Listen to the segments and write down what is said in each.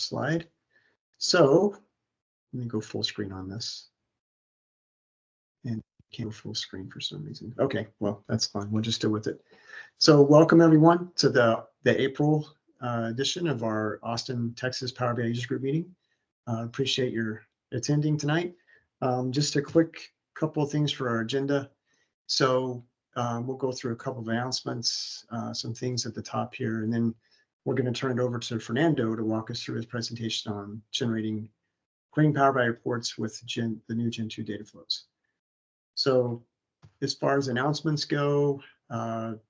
slide. So let me go full screen on this. And can't go full screen for some reason. Okay, well, that's fine. We'll just deal with it. So welcome everyone to the April edition of our Austin, Texas Power BI Users Group meeting. Appreciate your attending tonight. Just a quick couple of things for our agenda. So we'll go through a couple of announcements, some things at the top here, and then we're going to turn it over to Fernando to walk us through his presentation on generating green Power BI reports with the new Gen2 data flows. So as far as announcements go, at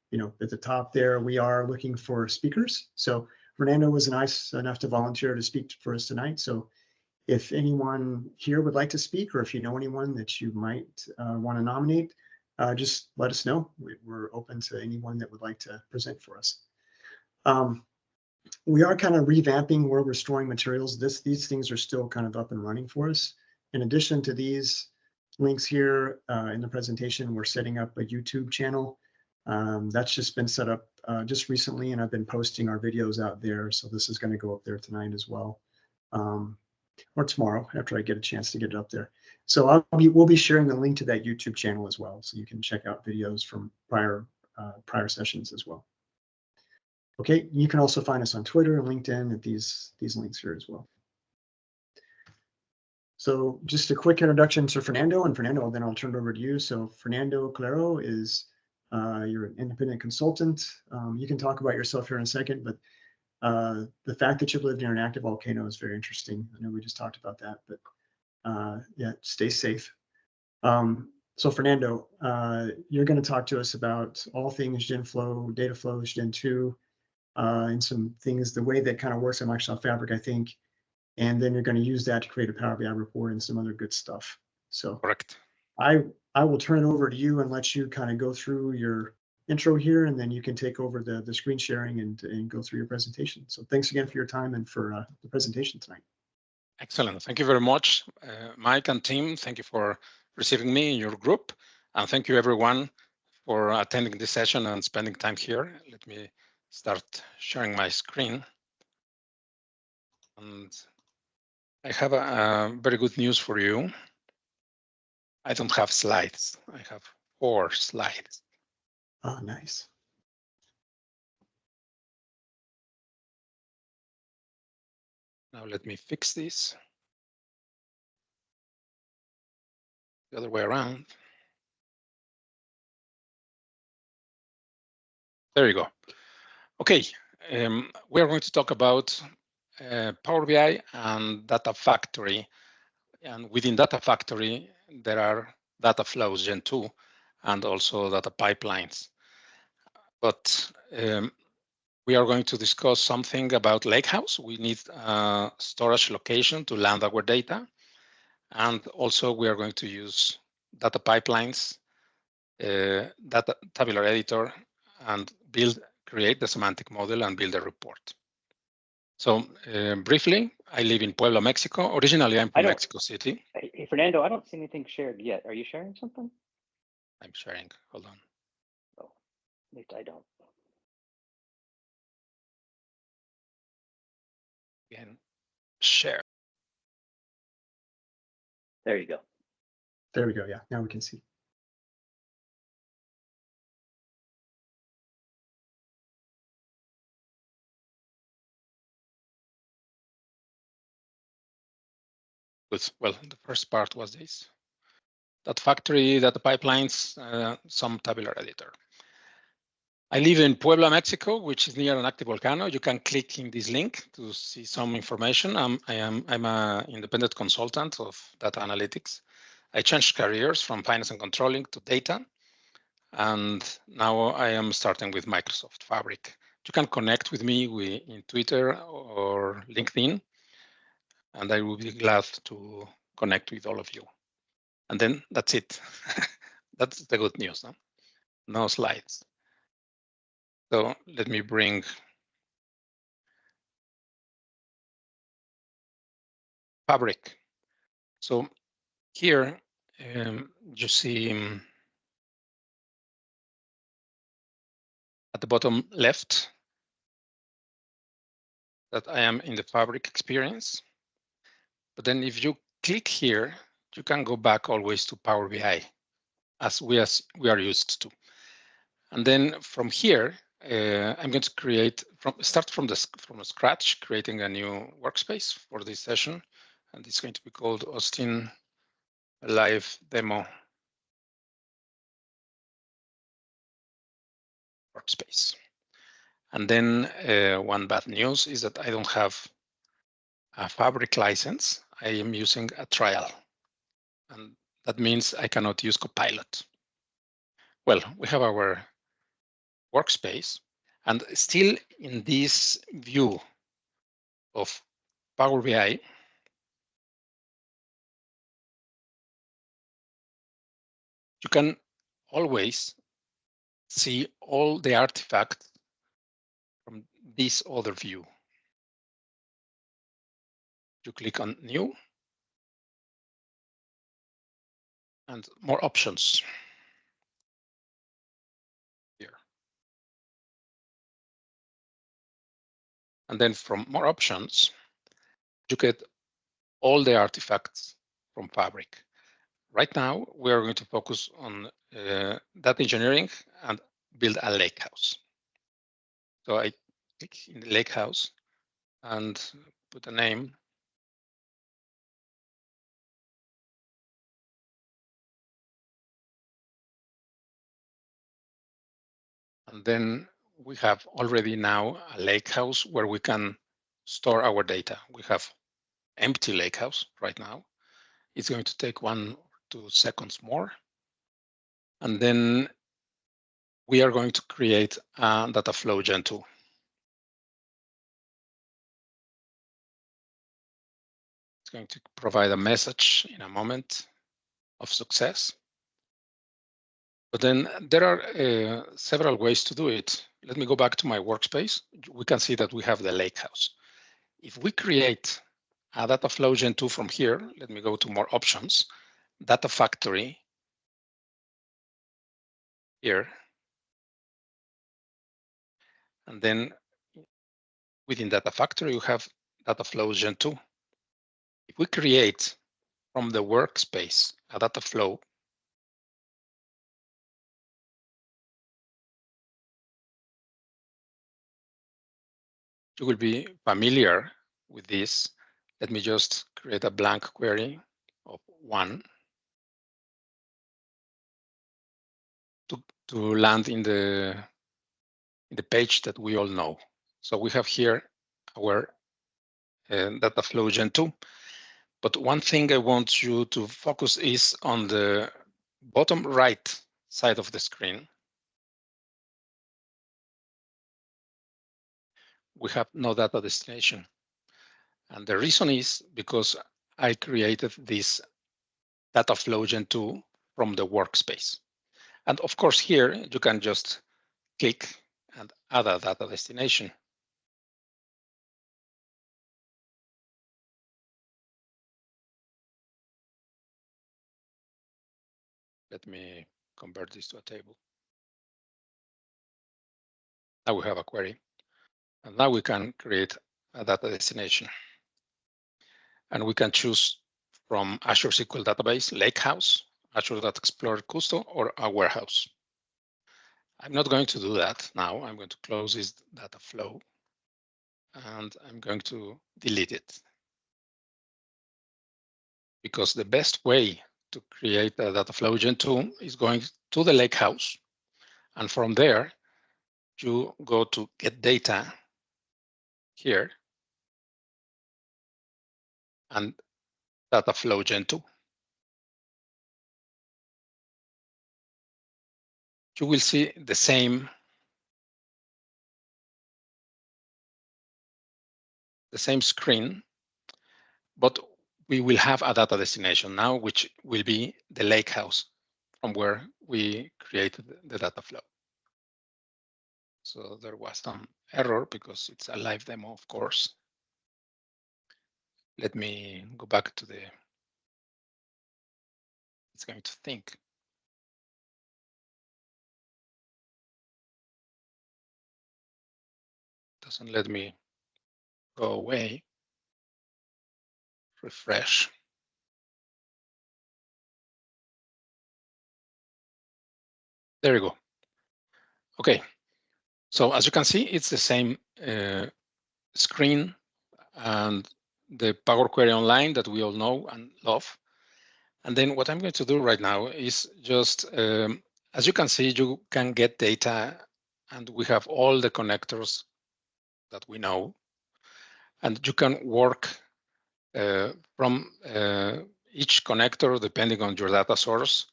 the top there, we are looking for speakers. So Fernando was nice enough to volunteer to speak for us tonight. So if anyone here would like to speak, or if you know anyone that you might want to nominate, just let us know. We're open to anyone that would like to present for us. We are kind of revamping where we're storing materials. These things are still kind of up and running for us. In addition to these links here in the presentation, we're setting up a YouTube channel. That's just been set up just recently, and I've been posting our videos out there. So this is going to go up there tonight as well, or tomorrow after I get a chance to get it up there. So we'll be sharing the link to that YouTube channel as well, so you can check out videos from prior sessions as well. Okay, you can also find us on Twitter and LinkedIn at these links here as well. So just a quick introduction to Fernando, and Fernando, then I'll turn it over to you. So Fernando Calero is you're an independent consultant. You can talk about yourself here in a second, but the fact that you've lived near an active volcano is very interesting. I know we just talked about that, but yeah, stay safe. So Fernando, you're going to talk to us about all things GenFlow, Dataflows Gen2, and some things, the way that kind of works in Microsoft Fabric, I think. And then you're going to use that to create a Power BI report and some other good stuff. So correct. I will turn it over to you and let you kind of go through your intro here, and then you can take over the screen sharing and go through your presentation. So thanks again for your time and for the presentation tonight. Excellent. Thank you very much, Mike and team. Thank you for receiving me in your group. And thank you everyone for attending this session and spending time here. Let me start sharing my screen. And I have a very good news for you. I don't have slides. I have 4 slides. Oh, nice. Now let me fix this. The other way around. There you go. Okay, we are going to talk about Power BI and Data Factory. And within Data Factory, there are Dataflows Gen2 and also data pipelines. But we are going to discuss something about Lakehouse. We need a storage location to land our data. And also we are going to use data pipelines, Tabular Editor, and create the semantic model and build a report. So briefly, I live in Puebla, Mexico. Originally, I'm from Mexico City. Hey, Fernando, I don't see anything shared yet. Are you sharing something? I'm sharing. Hold on. Oh, at least I don't. Again, share. There you go. There we go. Yeah, now we can see. Good. Well, the first part was this. Data Factory, data pipelines, some Tabular Editor. I live in Puebla, Mexico, which is near an active volcano. You can click in this link to see some information. I'm an independent consultant of data analytics. I changed careers from finance and controlling to data. And now I am starting with Microsoft Fabric. You can connect with me in Twitter or LinkedIn, and I will be glad to connect with all of you. And then that's it. That's the good news. No slides. So let me bring Fabric. So here you see at the bottom left, that I am in the Fabric experience. But then if you click here, you can go back always to Power BI as we are used to. And then from here, I'm going to start from scratch, creating a new workspace for this session. And it's going to be called Austin Live Demo Workspace. And then one bad news is that I don't have a Fabric license. I am using a trial. And that means I cannot use Copilot. Well, we have our workspace, and still in this view of Power BI, you can always see all the artifacts from this other view. You click on New and more options here. And then from more options, you get all the artifacts from Fabric. Right now, we are going to focus on data engineering and build a lakehouse. So I click in the lakehouse and put a name. And then we have already now a lakehouse where we can store our data. We have empty lakehouse right now. It's going to take 1 or 2 seconds more. And then we are going to create a Dataflow Gen2. It's going to provide a message in a moment of success. But then there are several ways to do it. Let me go back to my workspace. We can see that we have the lakehouse. If we create a Dataflow Gen2 from here, let me go to more options, Data Factory here. And then within Data Factory, you have Dataflow Gen2. If we create from the workspace a data flow, you will be familiar with this. Let me just create a blank query of 1 to land in the page that we all know. So we have here our Dataflow Gen2. But one thing I want you to focus is on the bottom right side of the screen. We have no data destination. And the reason is because I created this Dataflow Gen2 from the workspace. And of course, here you can just click and add a data destination. Let me convert this to a table. Now we have a query. And now we can create a data destination. And we can choose from Azure SQL Database, Lakehouse, Azure Data Explorer Custom, or a warehouse. I'm not going to do that now. I'm going to close this data flow and I'm going to delete it. Because the best way to create a Dataflow Gen2 is going to the Lakehouse. And from there, you go to Get Data here and Dataflow Gen2. You will see the same screen, but we will have a data destination now, which will be the Lakehouse from where we created the data flow. So there was some error because it's a live demo, of course. Let me go back to the, it's going to think. Doesn't let me go away. Refresh. There you go. Okay, so as you can see, it's the same screen and the Power Query Online that we all know and love. And then what I'm going to do right now is just, as you can see, you can get data and we have all the connectors that we know. And you can work from each connector depending on your data source.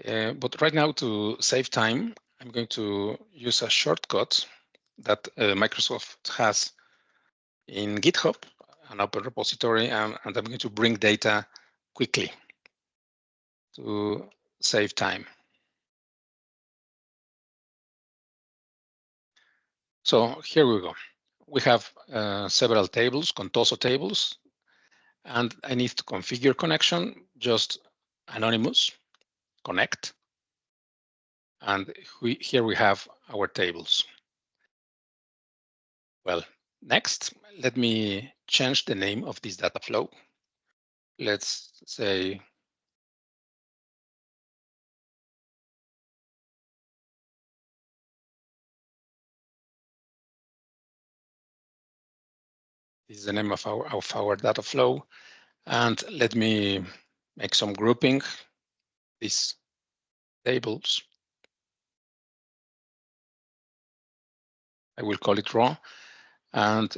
But right now, to save time, I'm going to use a shortcut that Microsoft has in GitHub, an open repository, and I'm going to bring data quickly to save time. So here we go. We have several tables, Contoso tables, and I need to configure connection, just anonymous, connect. And here we have our tables. Well, next, let me change the name of this data flow. Let's say this is the name of our data flow. And let me make some grouping, these tables. I will call it raw. And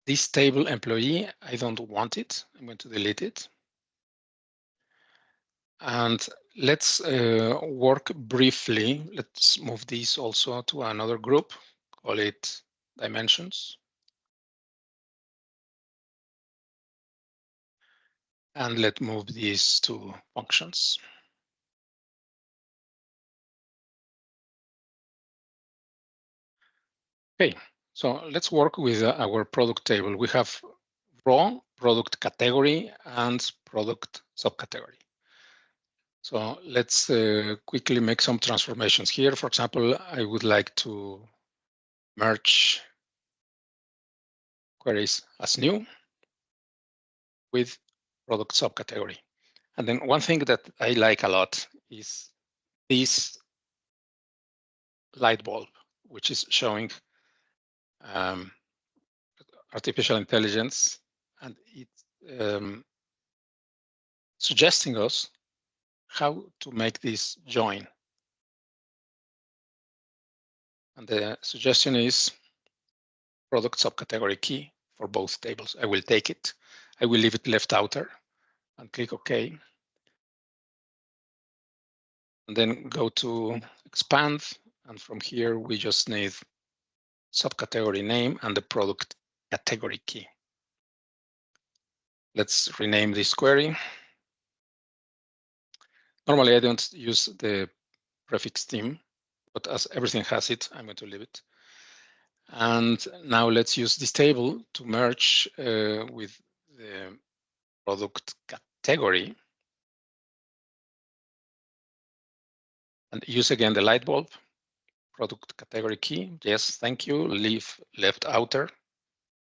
this table employee, I don't want it. I'm going to delete it. And let's work briefly. Let's move this also to another group, call it dimensions. And let's move these to functions. Okay, so let's work with our product table. We have raw, product category, and product subcategory. So let's quickly make some transformations here. For example, I would like to merge queries as new with product subcategory. And then one thing that I like a lot is this light bulb, which is showing artificial intelligence, and it's suggesting us how to make this join. And the suggestion is product subcategory key for both tables. I will take it. I will leave it left outer and click OK. And then go to expand. And from here, we just need subcategory name and the product category key. Let's rename this query. Normally, I don't use the prefix theme, but as everything has it, I'm going to leave it. And now let's use this table to merge with the product category. And use again the light bulb, product category key. Yes, thank you. Leave left outer,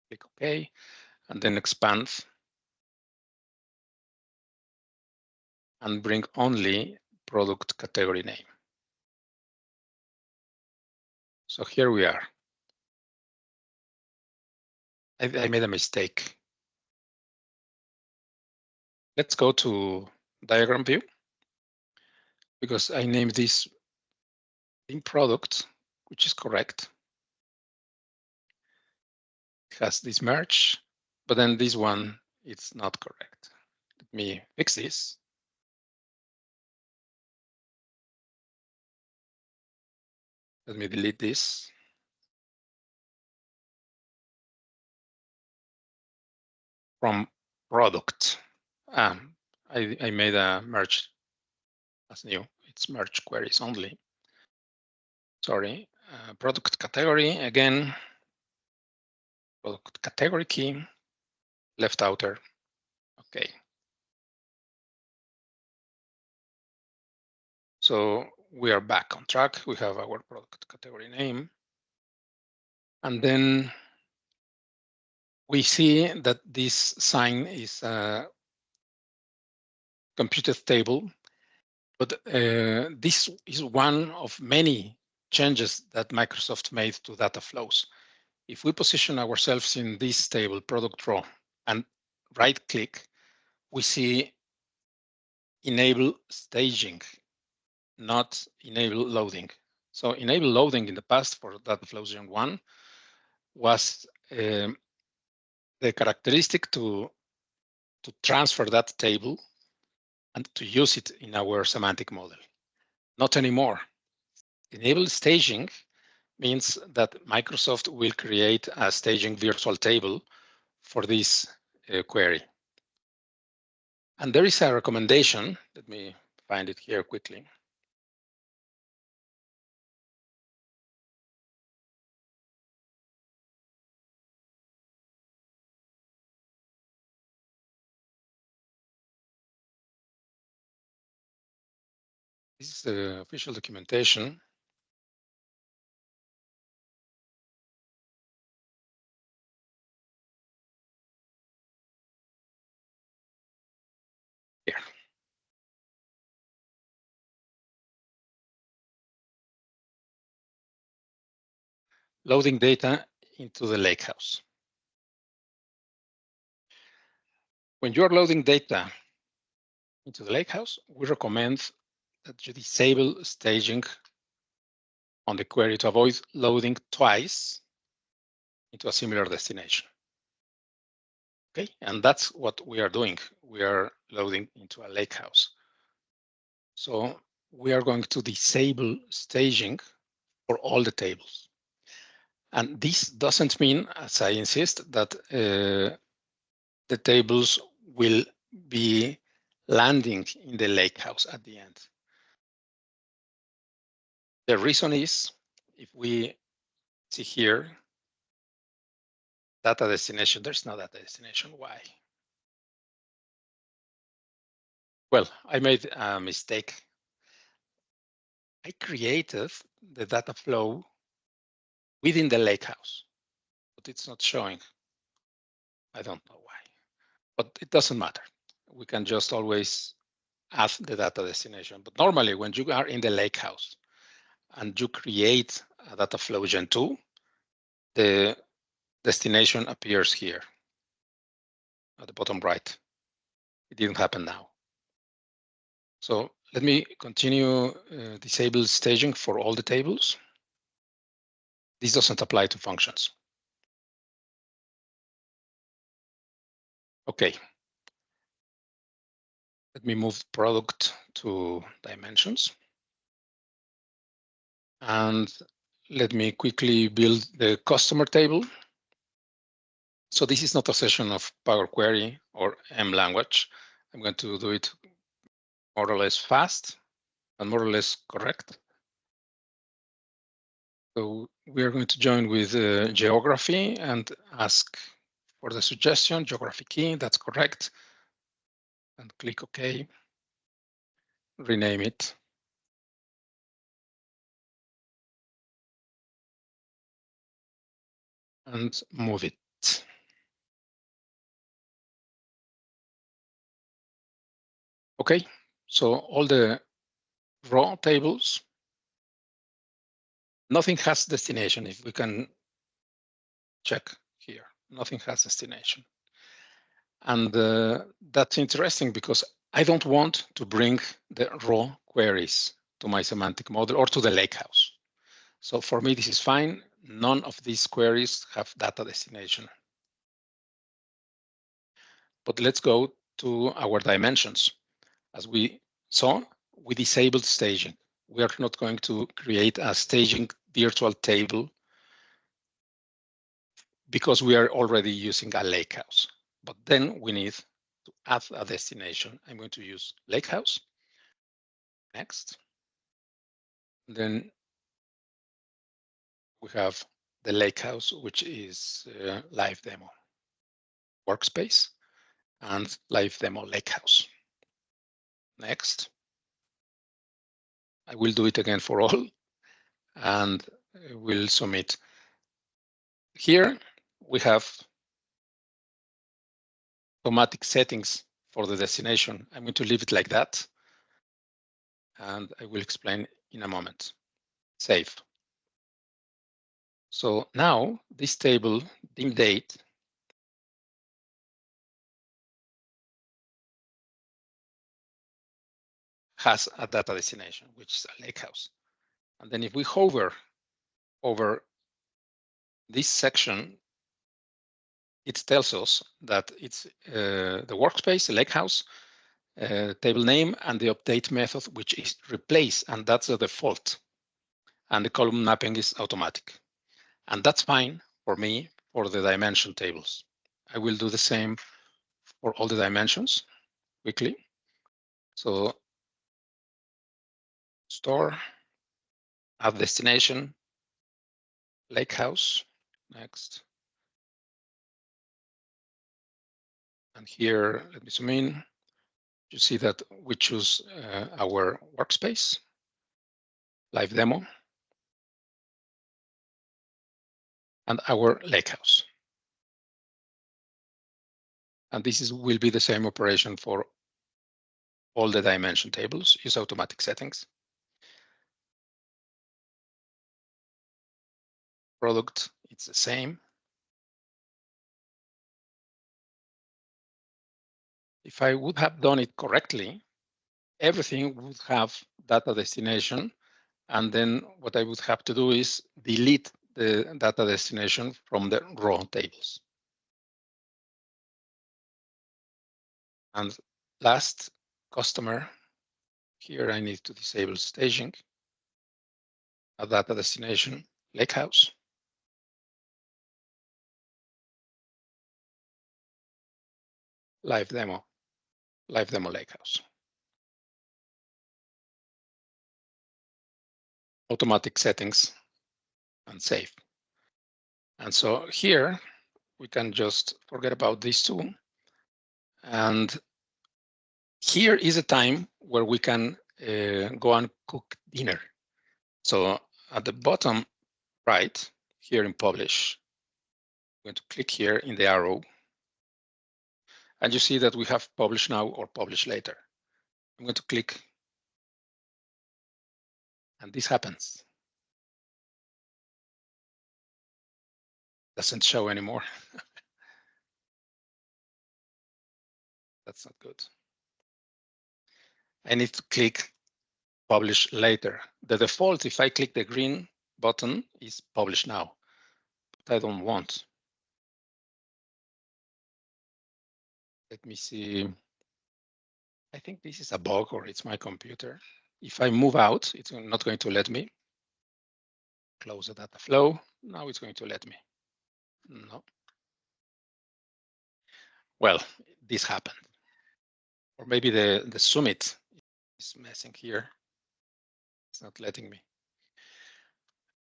click OK, and then expand. And bring only product category name. So here we are. I made a mistake. Let's go to diagram view, because I named this in product, which is correct. It has this merge, but then this one, it's not correct. Let me fix this. Let me delete this. From product, I made a merge as new. It's merge queries only. Sorry, product category again. Product category key, left outer. Okay. So we are back on track. We have our product category name. And then we see that this sign is a computed table, but this is one of many changes that Microsoft made to Dataflows. If we position ourselves in this table, product row, and right-click, we see enable staging, not enable loading. So enable loading in the past for Dataflows Gen1 was the characteristic to transfer that table and to use it in our semantic model. Not anymore. Enable staging means that Microsoft will create a staging virtual table for this query. And there is a recommendation. Let me find it here quickly. This is the official documentation. Here. Loading data into the Lakehouse. When you're loading data into the Lakehouse, we recommend that you disable staging on the query to avoid loading twice into a similar destination. Okay, and that's what we are doing. We are loading into a Lakehouse. So we are going to disable staging for all the tables. And this doesn't mean, as I insist, that the tables will be landing in the Lakehouse at the end. The reason is, if we see here, data destination, there's no data destination. Why? Well, I made a mistake. I created the data flow within the Lakehouse, but it's not showing. I don't know why, but it doesn't matter. We can just always add the data destination. But normally when you are in the Lakehouse and you create a Dataflow Gen2, the destination appears here at the bottom right. It didn't happen now. So let me continue disable staging for all the tables. This doesn't apply to functions. Okay. Let me move product to dimensions. And let me quickly build the customer table. So this is not a session of Power Query or M language. I'm going to do it more or less fast and more or less correct. So we are going to join with geography and ask for the suggestion, geography key, that's correct. And click OK. Rename it. And move it. Okay, so all the raw tables, nothing has destination. If we can check here, nothing has destination. And that's interesting because I don't want to bring the raw queries to my semantic model or to the Lakehouse. So for me, this is fine. None of these queries have data destination. But let's go to our dimensions. As we saw, we disabled staging. We are not going to create a staging virtual table because we are already using a Lakehouse. But then we need to add a destination. I'm going to use Lakehouse. Next. Then we have the Lakehouse, which is live demo workspace and live demo Lakehouse. Next. I will do it again for all and we'll submit. Here we have automatic settings for the destination. I'm going to leave it like that, and I will explain in a moment. Save. So now this table, dim date, has a data destination, which is a Lakehouse. And then if we hover over this section, it tells us that it's the workspace, the Lakehouse, table name, and the update method, which is replace, and that's the default. And the column mapping is automatic. And that's fine for me for the dimension tables. I will do the same for all the dimensions quickly. So store, add destination, Lakehouse, next. And here, let me zoom in. You see that we choose our workspace, live demo, and our Lakehouse. And this will be the same operation for all the dimension tables. Use automatic settings. Product, it's the same. If I would have done it correctly, everything would have data destination. And then what I would have to do is delete the data destination from the raw tables. And last, customer. Here I need to disable staging. A data destination, Lakehouse. Live demo Lakehouse. Automatic settings and save. And so here we can just forget about these two. And here is a time where we can go and cook dinner. So at the bottom right, here in publish, I'm going to click here in the arrow. And you see that we have publish now or publish later. I'm going to click. And this happens. Doesn't show anymore. That's not good. I need to click publish later. The default, if I click the green button, is publish now, but I don't want. Let me see. I think this is a bug or it's my computer. If I move out, it's not going to let me. Close the data flow. Now it's going to let me. No. Well, this happened. Or maybe the summit is messing here. It's not letting me.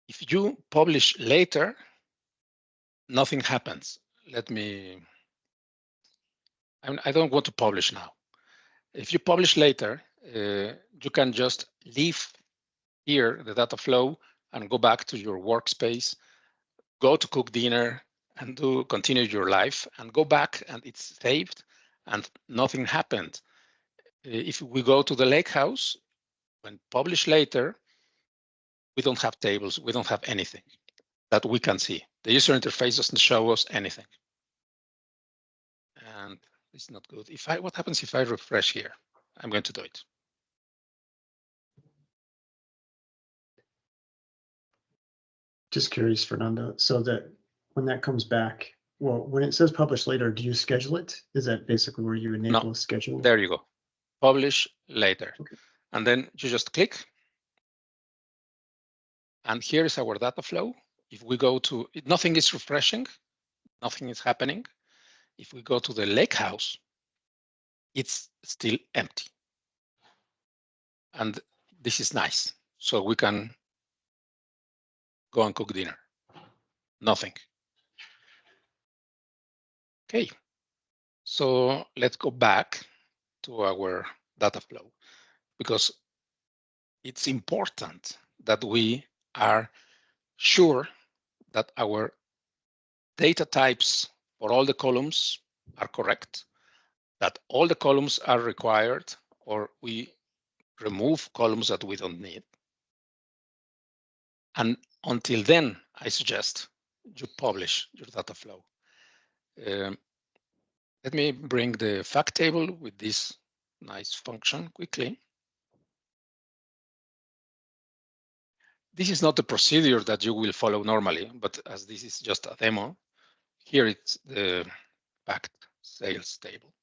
If you publish later, nothing happens. Let me, I don't want to publish now. If you publish later, you can just leave here the data flow and go back to your workspace, go to cook dinner and continue your life and go back and it's saved and nothing happened. If we go to the Lakehouse, when publish later, we don't have tables, we don't have anything that we can see. The user interface doesn't show us anything. And it's not good. What happens if I refresh here? I'm going to do it. Just curious, Fernando, so that when that comes back, well, when it says publish later, do you schedule it? Is that basically where you enable a schedule? There you go. Publish later. Okay. And then you just click. And here is our data flow. If we go to, nothing is refreshing, nothing is happening. If we go to the Lakehouse, it's still empty. And this is nice. So we can go and cook dinner. Nothing. Okay. So let's go back to our data flow because it's important that we are sure that our data types for all the columns are correct that all the columns are required, or we remove columns that we don't need. And until then, I suggest you publish your data flow. Let me bring the fact table with this nice function quickly. This is not the procedure that you will follow normally, but as this is just a demo, here it's the fact sales table.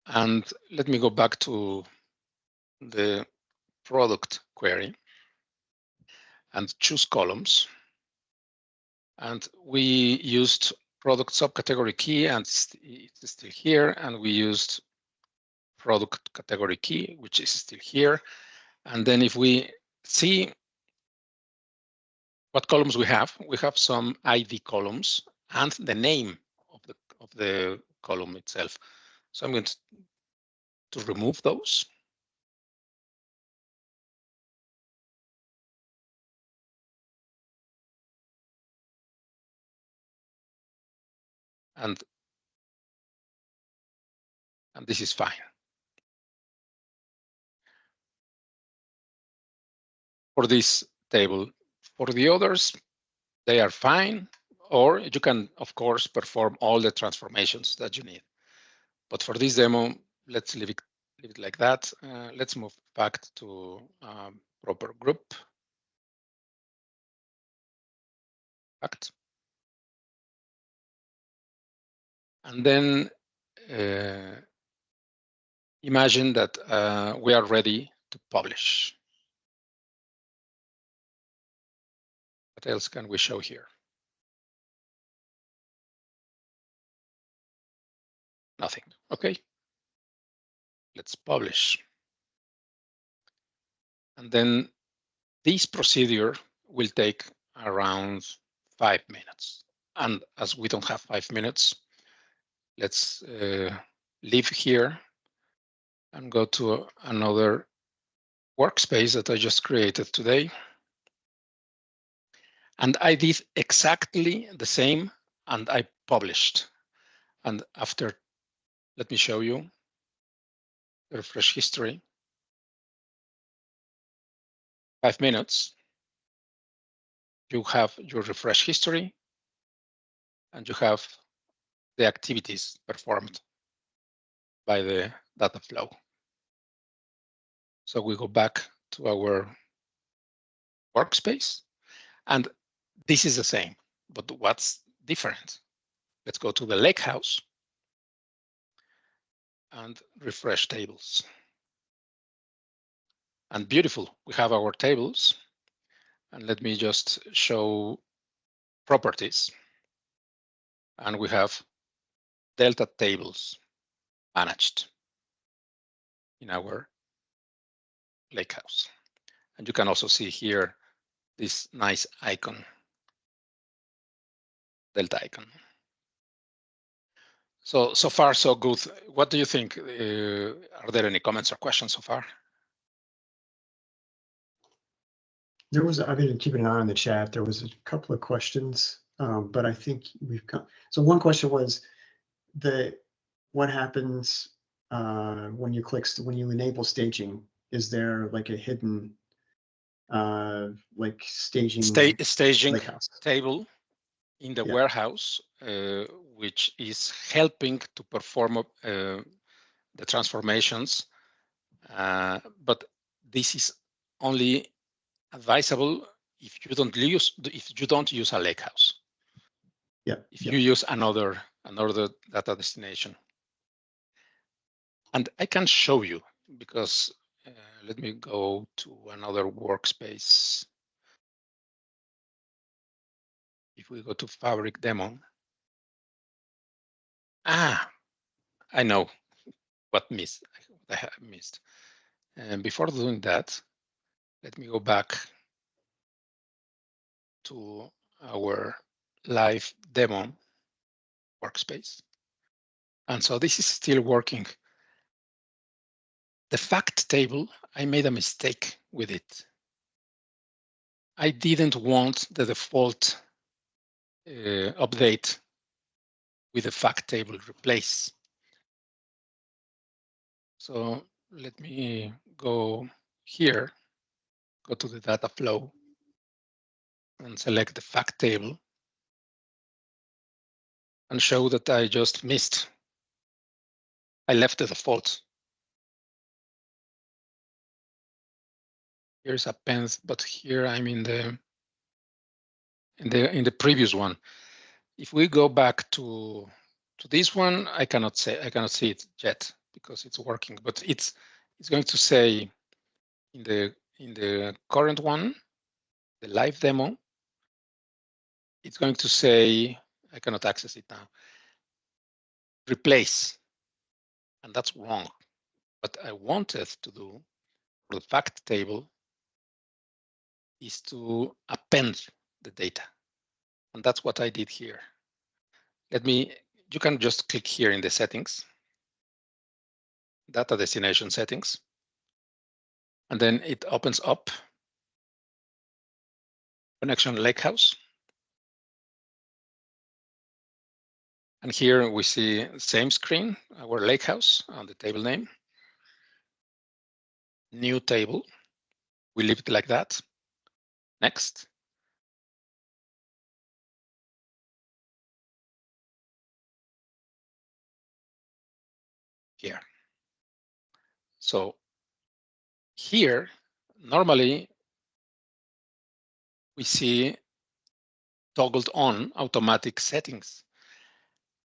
And let me go back to the product query and choose columns. And we used product subcategory key, and it's still here. And we used product category key, which is still here. And then if we see what columns we have some ID columns and the name of the column itself. So I'm going to remove those. And this is fine. For this table, for the others, they are fine, or you can, of course, perform all the transformations that you need. But for this demo, let's leave it like that. Let's move back to proper group. Fact. And then imagine that we are ready to publish. What else can we show here? Nothing. Okay. Let's publish. And then this procedure will take around 5 minutes. And as we don't have 5 minutes, let's leave here and go to another workspace that I just created today. And I did exactly the same, and I published. And after, let me show you the refresh history. 5 minutes, you have your refresh history, and you have the activities performed by the data flow. So we go back to our workspace, and this is the same, but what's different? Let's go to the Lakehouse and refresh tables. And beautiful, we have our tables. And let me just show properties. And we have Delta tables managed in our Lakehouse. And you can also see here this nice icon, Delta icon. So far, so good. What do you think? Are there any comments or questions so far? I've been keeping an eye on the chat. There was a couple of questions, but I think we've come. So one question was what happens when you enable staging? Is there like a hidden like staging Lakehouse table in the warehouse, which is helping to perform the transformations, but this is only advisable if you don't use a Lakehouse. If you use another data destination. And I can show you because let me go to another workspace. If we go to Fabric Demo, I know what I have missed. And before doing that, let me go back to our live demo workspace. And so this is still working. The fact table, I made a mistake with it. I didn't want the default update with the fact table replace. So let me go here, go to the data flow and select the fact table and show that I just missed. I left the default. Here's append, but here I'm in the previous one. If we go back to this one, I cannot see it yet because it's working, but it's going to say in the current one, the live demo, it's going to say, I cannot access it now, replace, and that's wrong. What I wanted to do for the fact table is to append the data, and that's what I did here. You can just click here in the settings, data destination settings, and then it opens up connection Lakehouse. And here we see same screen, our Lakehouse on the table name, new table. We leave it like that. Next. Here. So here, normally we see toggled on automatic settings.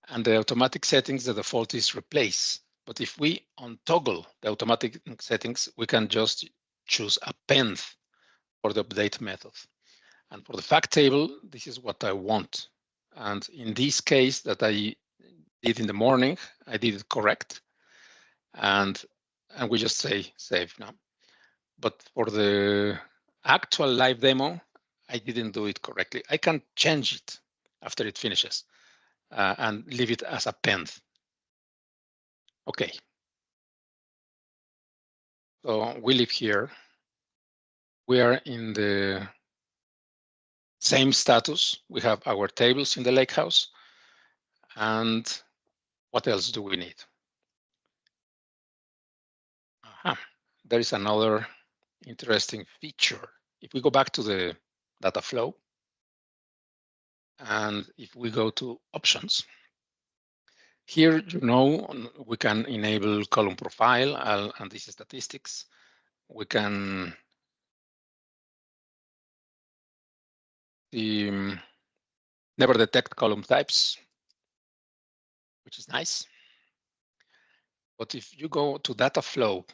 And the automatic settings, the default is replace. But if we untoggle the automatic settings, we can just choose append for the update method. And for the fact table, this is what I want. And in this case that I did in the morning, I did it correct. And we just say save now. But for the actual live demo, I didn't do it correctly. I can change it after it finishes and leave it as append. Okay. So we live here. We are in the same status. We have our tables in the Lakehouse. And what else do we need? There is another interesting feature. If we go back to the data flow, and if we go to options, here, we can enable column profile, and this is statistics. We can never detect column types, which is nice. But if you go to data flow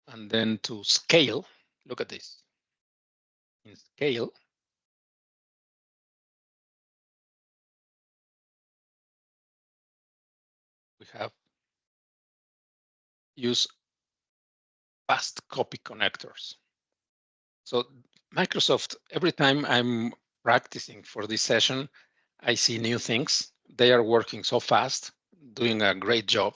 and then to scale, look at this. In scale, we have use fast copy connectors. So Microsoft, every time I'm practicing for this session, I see new things. They are working so fast, doing a great job.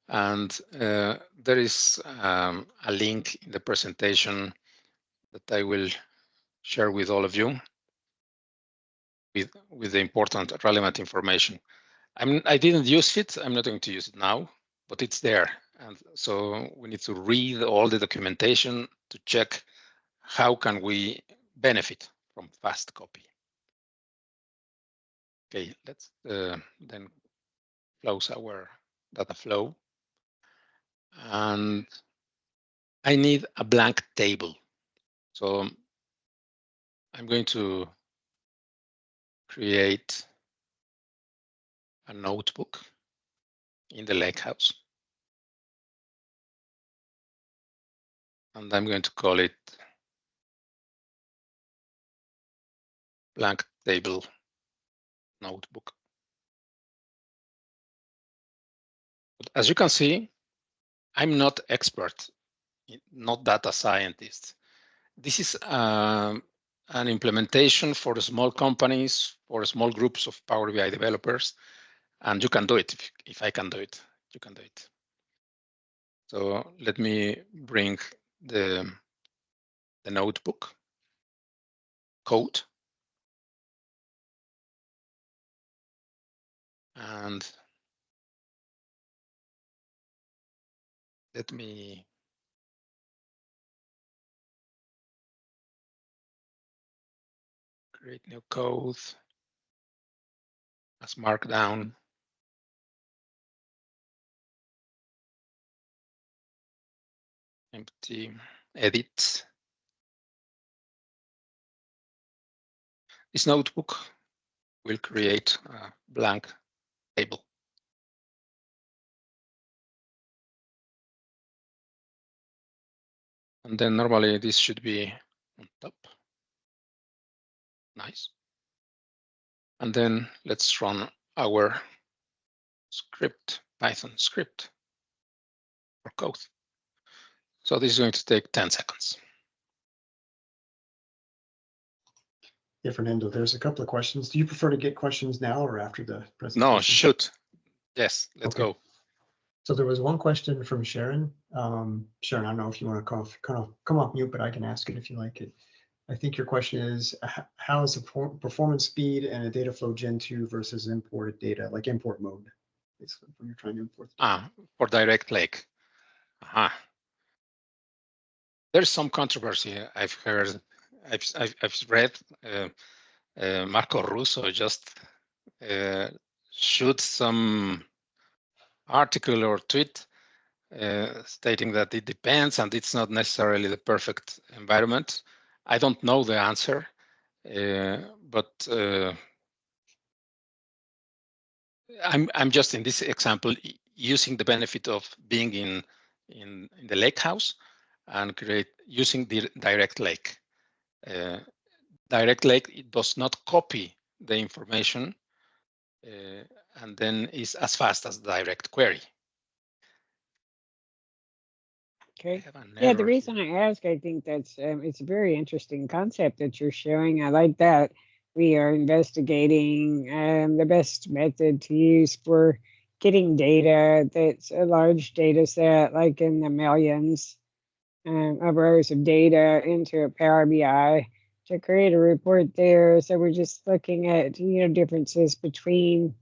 And there is a link in the presentation that I will share with all of you with the important relevant information. I didn't use it. I'm not going to use it now, but it's there. And so we need to read all the documentation to check how can we benefit from fast copy. Okay, let's then close our data flow. And I need a blank table. So I'm going to create a notebook in the Lakehouse. And I'm going to call it blank table notebook. But as you can see, I'm not expert, not data scientist. This is an implementation for small companies, for small groups of Power BI developers, and you can do it. If I can do it, you can do it. So let me bring the notebook code. And let me create new code as markdown. Empty edit. This notebook will create a blank table. And then normally this should be on top. Nice. And then let's run our script, Python script for code. So this is going to take 10 seconds. Yeah, Fernando, there's a couple of questions. Do you prefer to get questions now or after the presentation? No, shoot. Yes, let's go. So there was one question from Sharon. Sharon, I don't know if you want to come off mute, but I can ask it if you like it. I think your question is, how is the performance speed and a Dataflow Gen2 versus imported data, like import mode, basically, when you're trying to import the data. For direct lake. There's some controversy I've heard. I've read Marco Russo just shoot some article or tweet stating that it depends and it's not necessarily the perfect environment. I don't know the answer, but I'm just in this example using the benefit of being in the Lakehouse and using the direct lake. Direct lake, it does not copy the information and then is as fast as direct query. Okay. Yeah, the reason I ask, I think that's it's a very interesting concept that you're showing. I like that we are investigating the best method to use for getting data that's a large data set, like in the millions of rows of data into a Power BI to create a report there. So we're just looking at, differences between,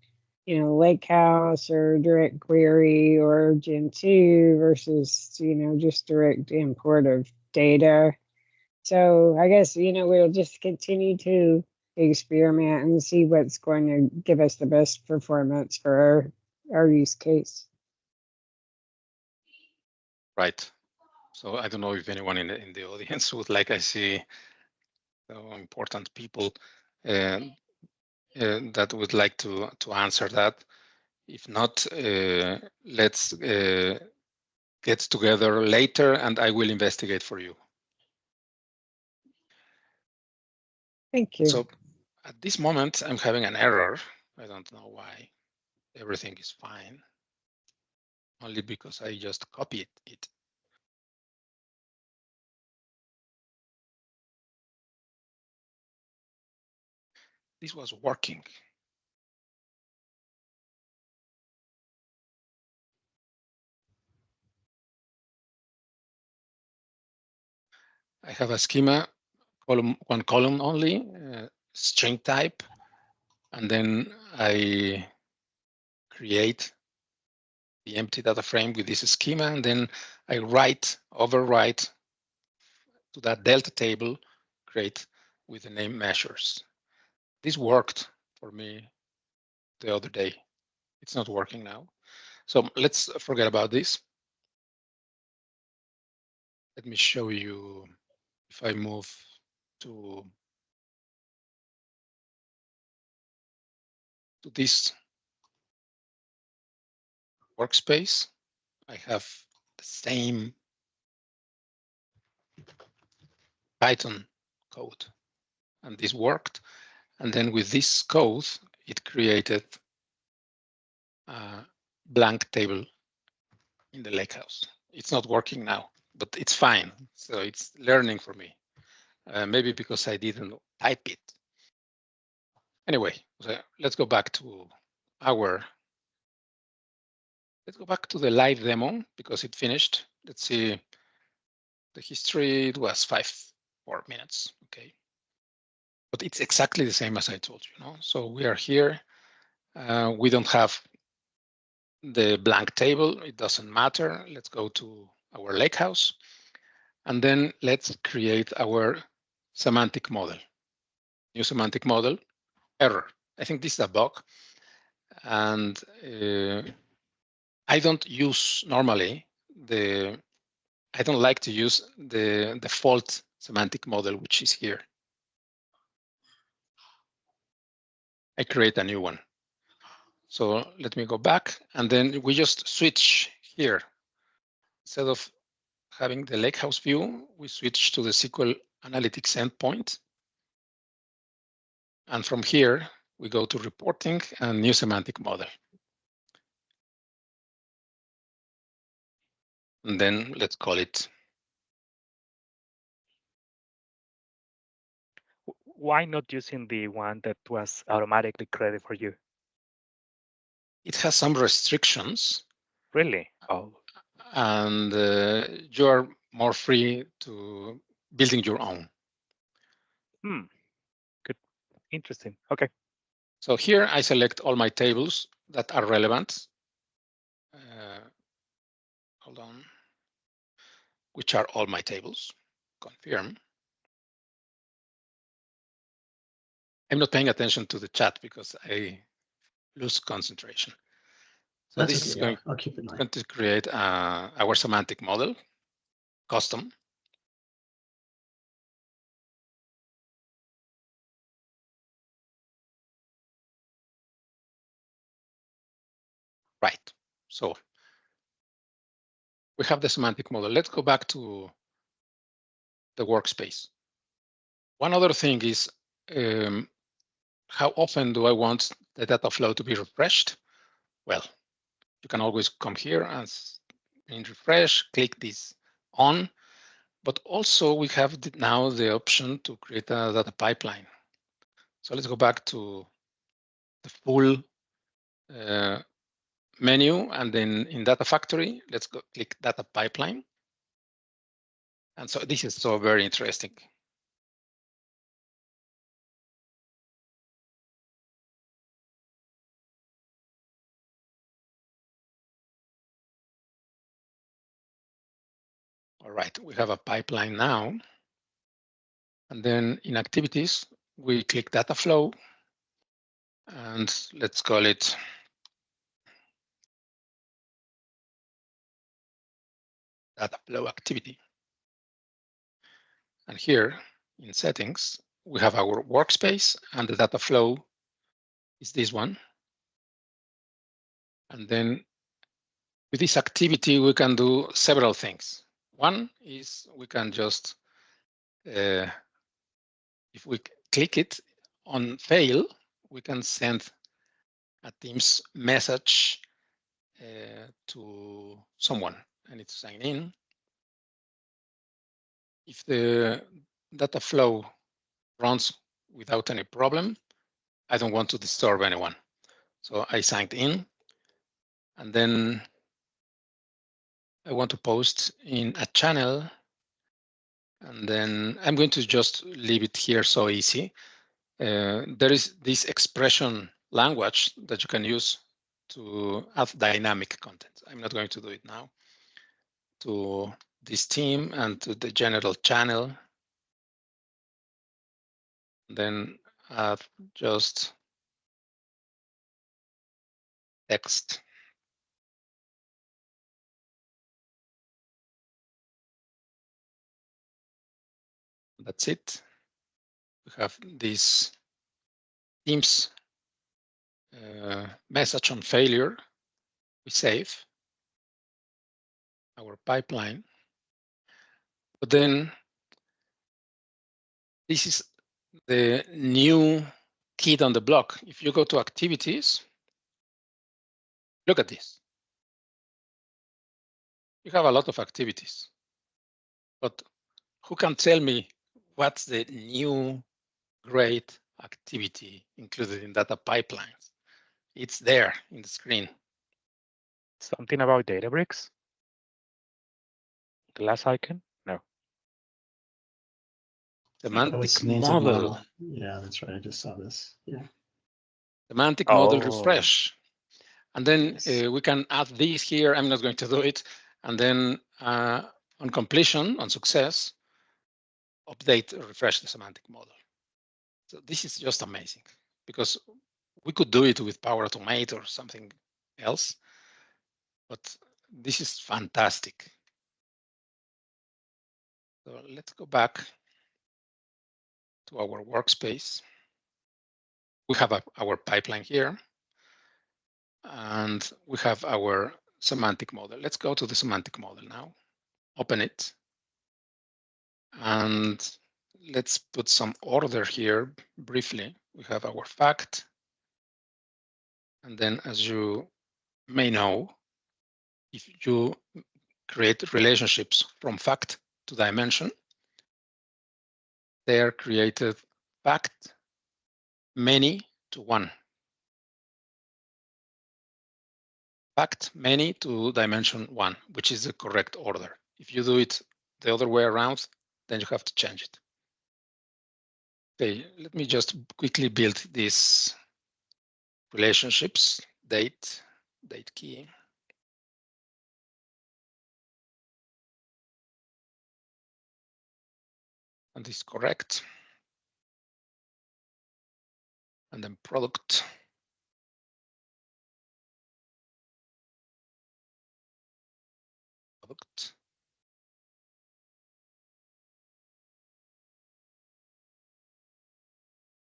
Lakehouse or direct query or Gen2 versus, just direct import of data. So I guess, we'll just continue to experiment and see what's going to give us the best performance for our use case. Right. So I don't know if anyone in the audience would like, I see important people that would like to answer that. If not, let's get together later and I will investigate for you. Thank you. So at this moment, I'm having an error. I don't know why. Everything is fine. Only because I just copied it. This was working. I have a schema, one column only, string type, and then I create the empty data frame with this schema, and then I overwrite to that delta table, create with the name measures. This worked for me the other day. It's not working now. So let's forget about this. Let me show you if I move to this workspace. I have the same Python code, and this worked. And then with this code, it created a blank table in the Lakehouse. It's not working now, but it's fine. So it's learning for me. Maybe because I didn't type it. Anyway, so let's go back to the live demo because it finished. Let's see the history. It was 4 minutes. Okay. But it's exactly the same as I told you, So we are here We don't have the blank table. It doesn't matter. Let's go to our Lakehouse. And then let's create our semantic model. New semantic model, error. I think this is a bug. And I don't use normally I don't like to use the default semantic model, which is here. I create a new one. So let me go back, and then we just switch here. Instead of having the Lakehouse view, we switch to the SQL Analytics endpoint. And from here, we go to reporting and new semantic model. And then let's call it. Why not using the one that was automatically created for you? It has some restrictions. Really? Oh. And you are more free to building your own. Good. Interesting. Okay. So here I select all my tables that are relevant. Hold on. Which are all my tables. Confirm. I'm not paying attention to the chat because I lose concentration. So That's this okay, is yeah. I'll keep it in going mind. to create our semantic model, custom. Right. So we have the semantic model. Let's go back to the workspace. One other thing is how often do I want the data flow to be refreshed? Well, you can always come here and in refresh, click this on, but also we have now the option to create a data pipeline. So let's go back to the full menu, and then in Data Factory, let's go click Data Pipeline. And so this is so very interesting. All right, we have a pipeline now. And then in activities, we click Data Flow, and let's call it Data Flow Activity. And here in settings, we have our workspace, and the data flow is this one. And then with this activity, we can do several things. One is we can just, if we click it on fail, we can send a Teams message to someone. I need to sign in. If the data flow runs without any problem, I don't want to disturb anyone. So I signed in, and then I want to post in a channel, and then I'm going to just leave it here so easy. There is this expression language that you can use to add dynamic content. I'm not going to do it now. To this team and to the general channel. Then add just text. That's it. We have this Teams message on failure. We save our pipeline. But then this is the new kid on the block. If you go to activities, look at this. You have a lot of activities, but who can tell me what's the new great activity included in data pipelines? It's there in the screen. Something about Databricks? The last icon? No. Semantic model. Yeah, that's right. I just saw this. Yeah. semantic model Oh. refresh. And then Yes. we can add these here. I'm not going to do it. And then on completion, on success, update, refresh the semantic model. So this is just amazing because we could do it with Power Automate or something else, but this is fantastic. So let's go back to our workspace. We have our pipeline here, and we have our semantic model. Let's go to the semantic model now. Open it, and let's put some order here briefly. We have our fact, and then as you may know, if you create relationships from fact to dimension, they are created fact many to one. Fact many to dimension one, which is the correct order. If you do it the other way around, then you have to change it. Okay, let me just quickly build these relationships, date key. And this is correct. And then product.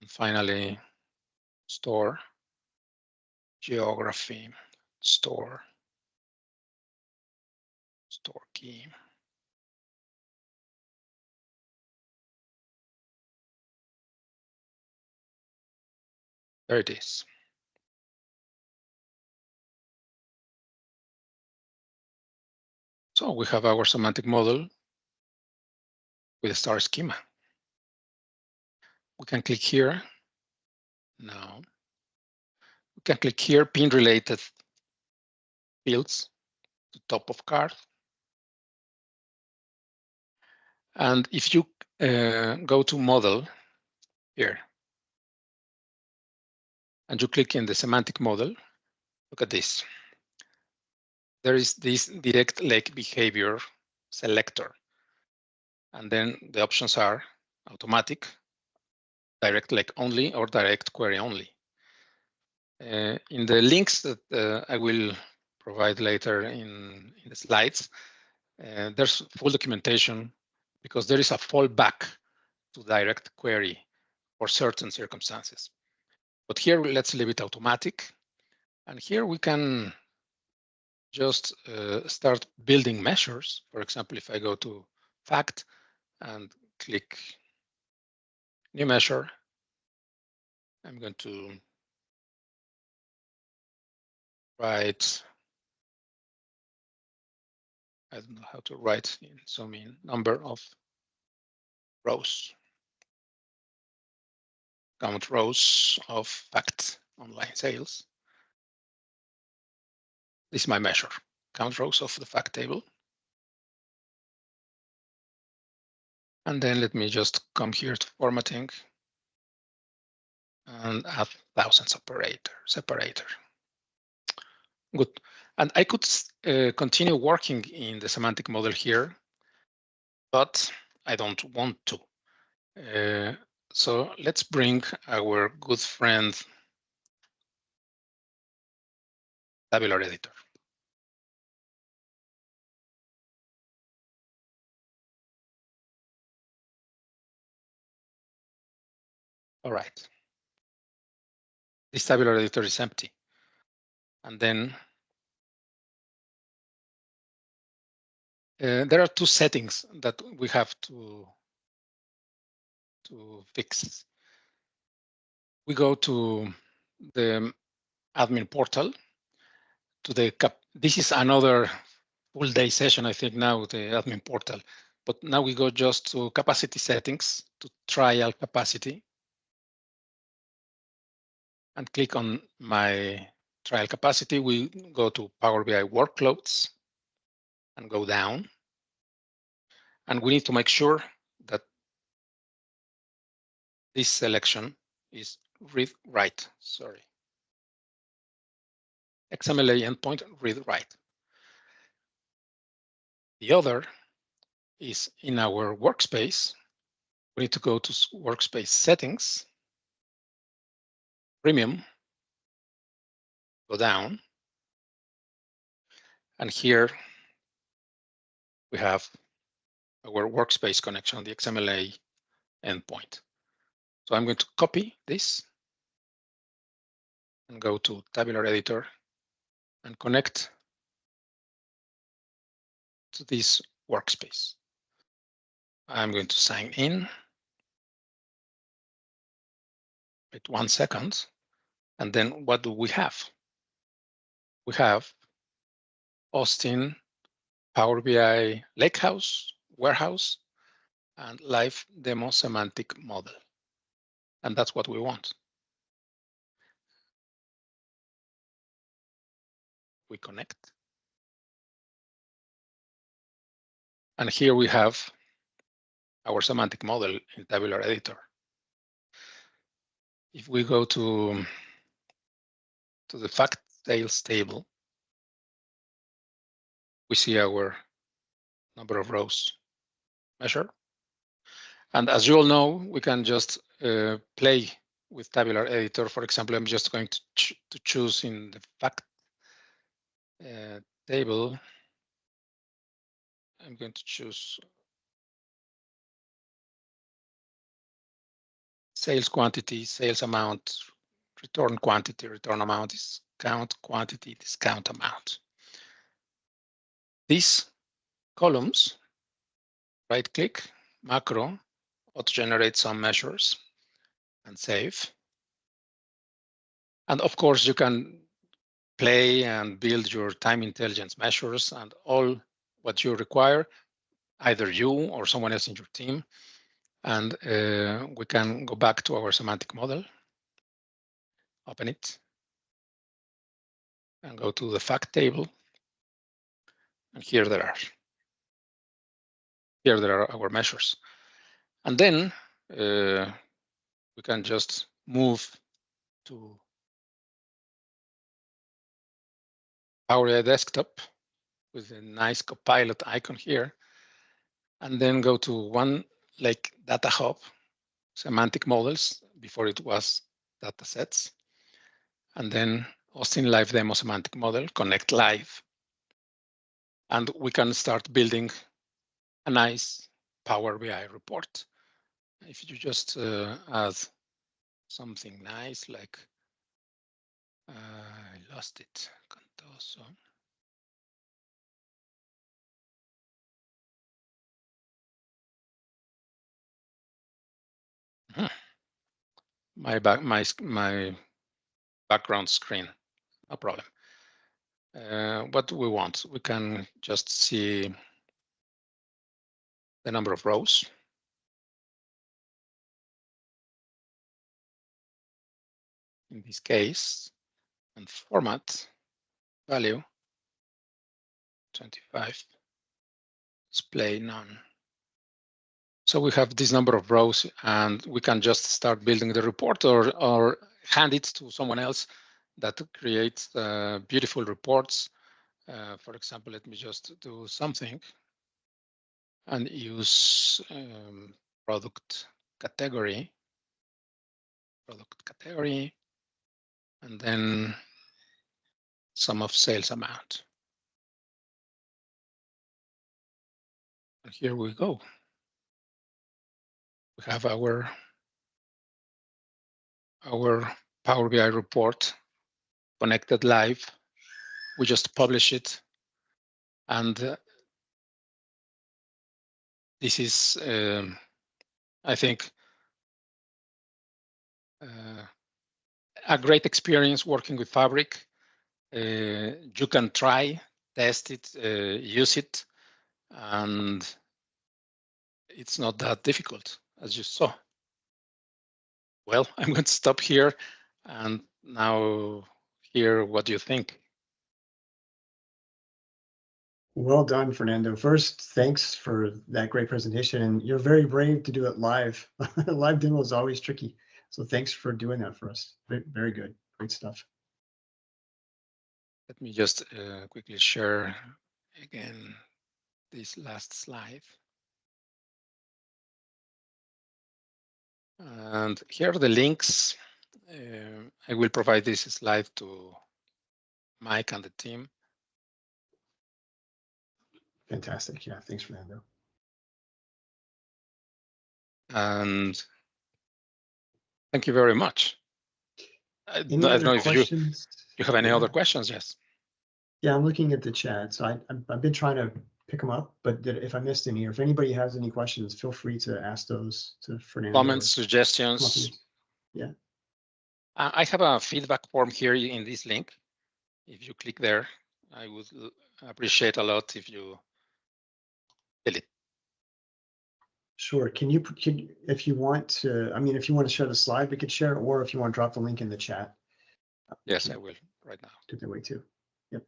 And finally, store, geography, store key. There it is. So we have our semantic model with a star schema. We can click here. Now, we can click here, pin related fields to top of card. And if you go to model here, and you click in the semantic model, look at this. There is this direct lake behavior selector. And then the options are automatic, direct lake only, or direct query only. In the links that I will provide later in the slides, there's full documentation because there is a fallback to direct query for certain circumstances. But here, let's leave it automatic. And here we can just start building measures. For example, if I go to fact and click new measure, I'm going to write, I don't know how to write in zoom in, number of rows, count rows of fact online sales. This is my measure, count rows of the fact table. And then let me just come here to formatting and add 1000 separator. Good. And I could continue working in the semantic model here, but I don't want to. So let's bring our good friend Tabular Editor. All right. This Tabular Editor is empty. And then there are two settings that we have to fix. We go to the admin portal, to the this is another full day session, I think now, the admin portal. But now we go just to capacity settings, to trial capacity, and click on my trial capacity. We go to Power BI workloads and go down. And we need to make sure that this selection is read right, sorry. XMLA endpoint read-write. The other is in our workspace. We need to go to workspace settings, premium, go down, and here we have our workspace connection, the XMLA endpoint. So I'm going to copy this and go to Tabular Editor and connect to this workspace. I'm going to sign in. Wait 1 second. And then what do we have? We have Austin, Power BI, Lakehouse, Warehouse, and live demo semantic model. And that's what we want. We connect. And here we have our semantic model in Tabular Editor. If we go to the fact sales table, we see our number of rows measure. And as you all know, we can just play with Tabular Editor. For example, I'm just going to choose in the fact table. I'm going to choose sales quantity, sales amount, return quantity, return amount, discount quantity, discount amount. These columns, right-click, macro, auto-generate some measures, and save. And of course, you can play and build your time intelligence measures and all what you require, either you or someone else in your team. And we can go back to our semantic model, open it, and go to the fact table. And here there are our measures. And then we can just move to Power BI Desktop with a nice Copilot icon here, and then go to one like Data Hub, semantic models, before it was data sets, and then Austin Live Demo Semantic Model, connect live, and we can start building a nice Power BI report. If you just add something nice like, I lost it, Contoso. My background screen, no problem. What do we want? We can just see the number of rows. In this case, and format value 25, display none. So we have this number of rows, and we can just start building the report or hand it to someone else that creates beautiful reports. For example, let me just do something and use product category, and then sum of sales amount. And here we go. We have our Power BI report connected live. We just publish it, and this is, I think, a great experience working with Fabric. You can try, test it, use it, and it's not that difficult, as you saw. Well, I'm going to stop here and now hear what you think. Well done, Fernando. First, thanks for that great presentation. And you're very brave to do it live. Live demo is always tricky. So thanks for doing that for us. Very, very good. Great stuff. Let me just quickly share again this last slide. And here are the links. I will provide this slide to Mike and the team. Fantastic. Yeah, thanks, Fernando. And thank you very much. I don't know if you have any other questions. Yes. Yeah, I'm looking at the chat. So I've been trying to pick them up, but if I missed any, or if anybody has any questions, feel free to ask those to Fernando. Comments, suggestions. Yeah. I have a feedback form here in this link. If you click there, I would appreciate a lot if you fill it. Sure. Can if you want to, I mean, if you want to share the slide, we could share, or if you want to drop the link in the chat. Yes, I will right now. Do that way too. Yep.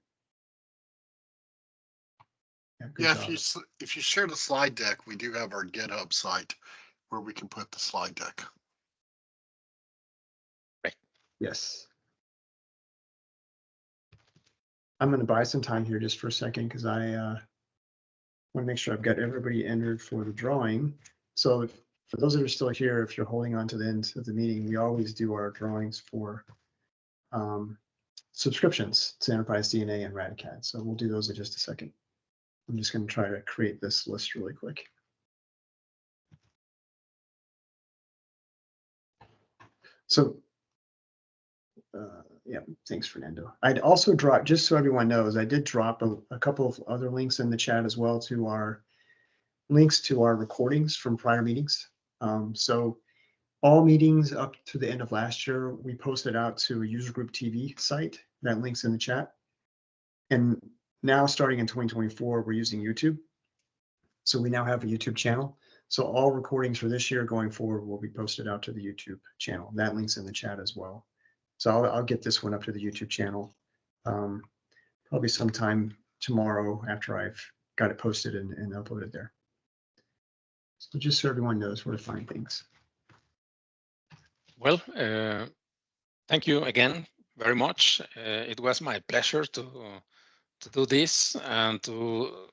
Yeah, if you share the slide deck, we do have our GitHub site where we can put the slide deck. Right. Yes. I'm going to buy some time here just for a second because I want to make sure I've got everybody entered for the drawing. So for those that are still here, if you're holding on to the end of the meeting, we always do our drawings for subscriptions to Enterprise DNA and Radicat. So we'll do those in just a second. I'm just going to try to create this list really quick. So yeah, thanks, Fernando. I'd also drop, just so everyone knows, I did drop a couple of other links in the chat as well to our links to our recordings from prior meetings. So all meetings up to the end of last year, we posted out to a user group TV site. That link's in the chat. And now starting in 2024, we're using YouTube. So we now have a YouTube channel. So all recordings for this year going forward will be posted out to the YouTube channel. That link's in the chat as well. So I'll get this one up to the YouTube channel probably sometime tomorrow after I've got it posted and uploaded there. So just so everyone knows where to find things. Well, thank you again very much. It was my pleasure to do this and to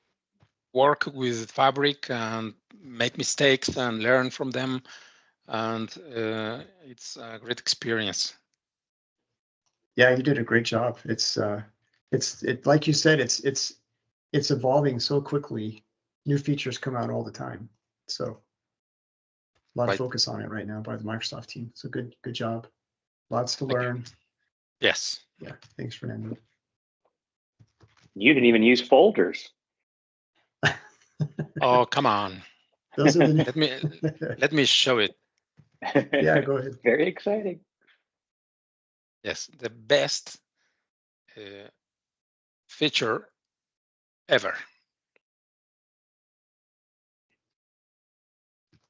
work with Fabric and make mistakes and learn from them. And it's a great experience. Yeah, you did a great job. It's like you said, it's evolving so quickly. New features come out all the time. So a lot of focus on it right now by the Microsoft team. So good job. Lots to learn. Yes. Yeah. Thanks, Fernando. You didn't even use folders. Oh, come on. Those are the let me show it. Yeah, go ahead. Very exciting. Yes, the best feature ever.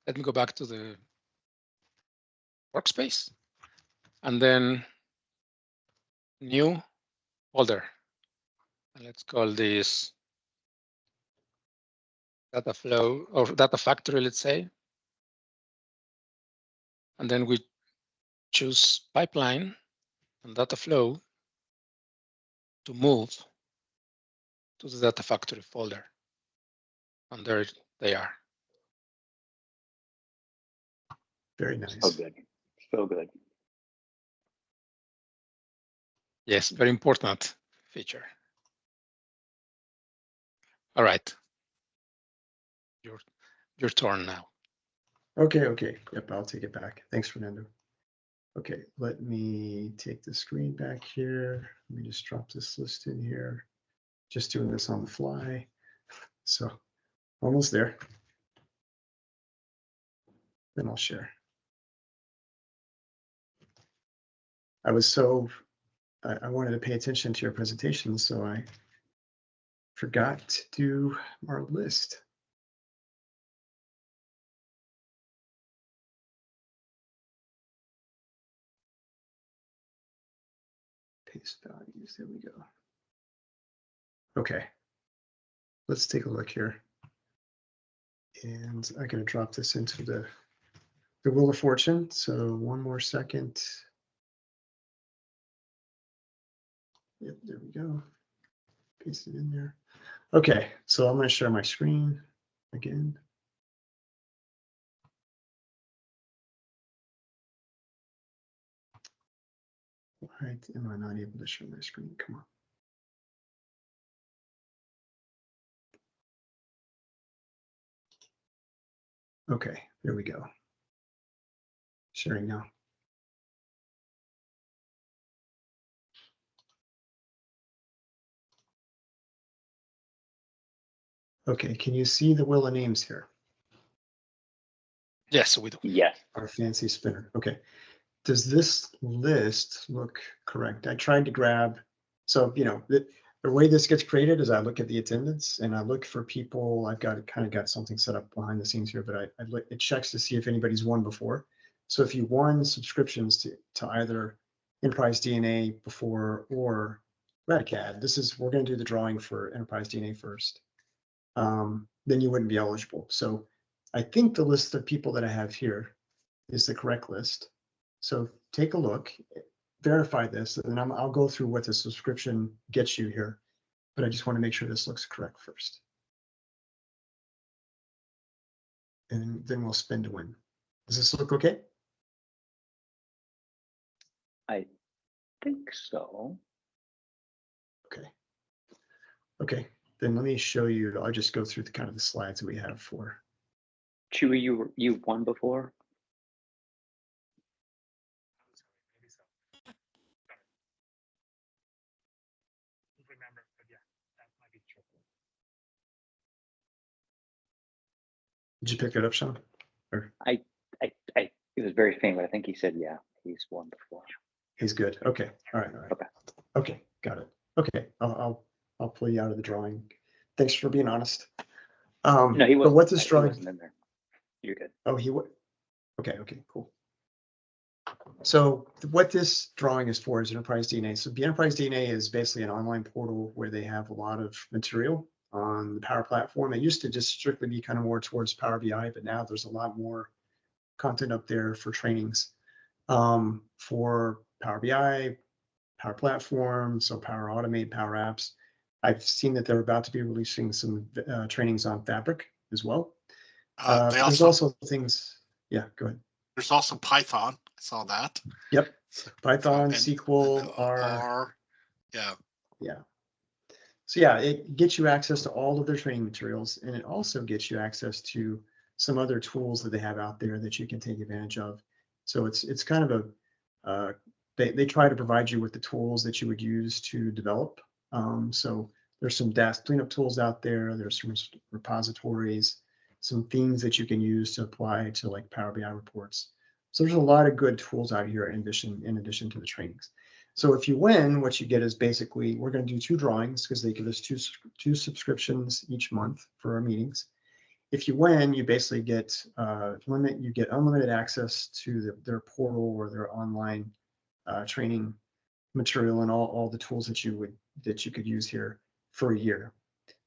Let me go back to the workspace and then new folder. And let's call this Dataflow or Data Factory, let's say. And then we choose pipeline and Dataflow to move to the Data Factory folder. And there they are. Very nice. So good. So good. Yes, very important feature. All right. Your turn now. Okay. Yep, I'll take it back. Thanks, Fernando. Okay, let me take the screen back here. Let me just drop this list in here. Just doing this on the fly. So almost there. Then I'll share. I wanted to pay attention to your presentation, so I forgot to do our list. Paste values, there we go. Okay, let's take a look here. And I'm going to drop this into the Wheel of Fortune. So one more second. Yep, there we go. Paste it in there. Okay, so I'm going to share my screen again. Why am I not able to share my screen? Come on. Okay, there we go. Sharing now. Okay, can you see the wheel of names here? Yes, we do. Yes. Our fancy spinner. Okay. Does this list look correct? I tried to grab, so, you know, the way this gets created is I look at the attendance and I look for people. I've got kind of got something set up behind the scenes here, but it checks to see if anybody's won before. So if you won subscriptions to either Enterprise DNA before or Radicad, we're going to do the drawing for Enterprise DNA first. Then you wouldn't be eligible. So I think the list of people that I have here is the correct list. So take a look, verify this, and then I'll go through what the subscription gets you here. But I just want to make sure this looks correct first. And then we'll spin to win. Does this look okay? I think so. Okay. Okay, then let me show you. I'll just go through the kind of the slides that we have for. Chewy, you've won before? Remember, but yeah, that might be true. Did you pick it up, Sean? Or It was very faint, but I think he said, yeah, he's won before. he's good. Okay. All right. All right. Okay. Okay. Got it. Okay. I'll pull you out of the drawing. Thanks for being honest. No, he wasn't. But what this He drawing? wasn't in there. You're good. Oh, he would. Okay. Okay. Cool. So what this drawing is for is Enterprise DNA. So the Enterprise DNA is basically an online portal where they have a lot of material on the Power Platform. It used to just strictly be kind of more towards Power BI, but now there's a lot more content up there for trainings for Power BI, Power Platform, so Power Automate, Power Apps. I've seen that they're about to be releasing some trainings on Fabric as well. There's also things. Yeah, go ahead. There's also Python. I saw that. Yep. Python, And SQL, R. Yeah. Yeah. So yeah, it gets you access to all of their training materials, and it also gets you access to some other tools that they have out there that you can take advantage of. So it's kind of a they try to provide you with the tools that you would use to develop. So there's some desk cleanup tools out there. There's some repositories, some themes that you can use to apply to like Power BI reports. So there's a lot of good tools out here in addition to the trainings. So if you win, what you get is basically, we're going to do 2 drawings because they give us two subscriptions each month for our meetings. If you win, you basically get unlimited access to their portal or their online training material and all the tools that you could use here for a year.